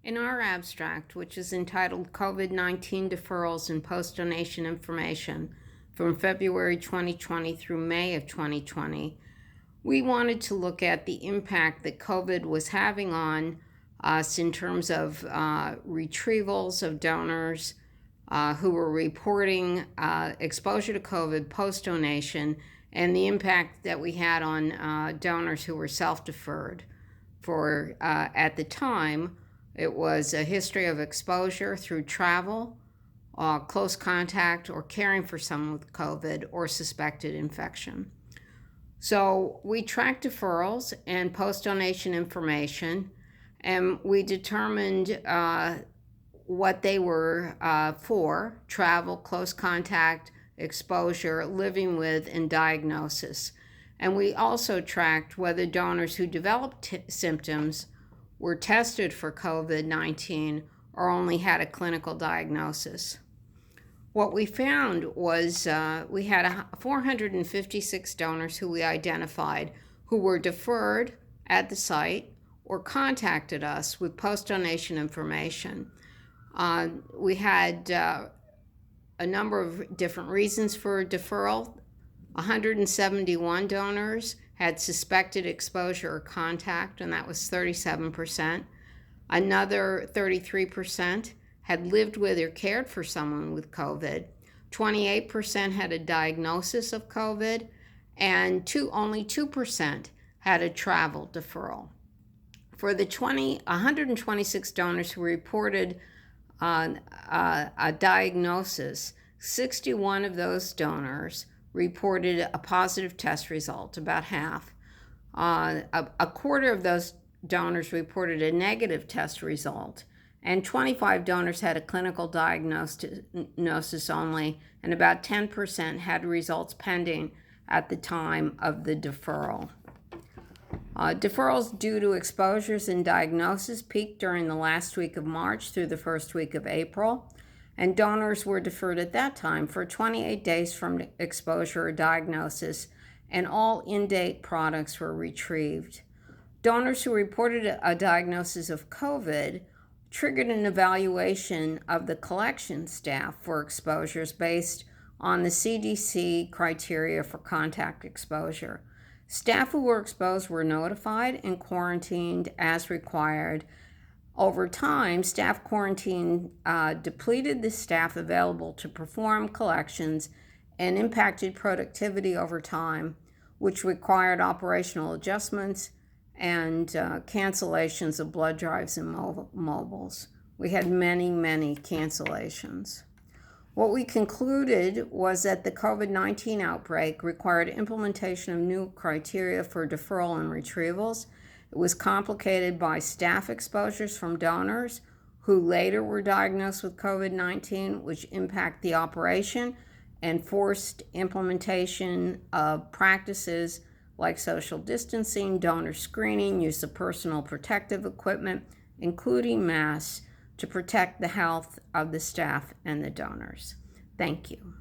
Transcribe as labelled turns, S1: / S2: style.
S1: In our abstract, which is entitled COVID-19 Deferrals and Post-Donation Information from February 2020 through May of 2020, we wanted to look at the impact that COVID was having on us in terms of retrievals of donors who were reporting exposure to COVID post-donation, and the impact that we had on donors who were self-deferred. For at the time, it was a history of exposure through travel, close contact, or caring for someone with COVID or suspected infection. So we tracked deferrals and post-donation information, and we determined what they were for: travel, close contact, exposure, living with, and diagnosis. And we also tracked whether donors who developed symptoms were tested for COVID-19 or only had a clinical diagnosis. What we found was we had 456 donors who we identified who were deferred at the site or contacted us with post-donation information. We had a number of different reasons for deferral. 171 donors had suspected exposure or contact, and that was 37%. Another 33% had lived with or cared for someone with COVID. 28% had a diagnosis of COVID, and only 2% had a travel deferral. For the 126 donors who reported a diagnosis, 61 of those donors reported a positive test result, about half. A quarter of those donors reported a negative test result, and 25 donors had a clinical diagnosis only, and about 10% had results pending at the time of the deferral. Deferrals due to exposures and diagnosis peaked during the last week of March through the first week of April, and donors were deferred at that time for 28 days from exposure or diagnosis, and all in-date products were retrieved. Donors who reported a diagnosis of COVID triggered an evaluation of the collection staff for exposures based on the CDC criteria for contact exposure. Staff who were exposed were notified and quarantined as required. Over time, staff quarantine depleted the staff available to perform collections and impacted productivity over time, which required operational adjustments and cancellations of blood drives and mobiles. We had many cancellations. What we concluded was that the COVID-19 outbreak required implementation of new criteria for deferral and retrievals. It was complicated by staff exposures from donors who later were diagnosed with COVID-19, which impact the operation and forced implementation of practices like social distancing, donor screening, use of personal protective equipment, including masks, to protect the health of the staff and the donors. Thank you.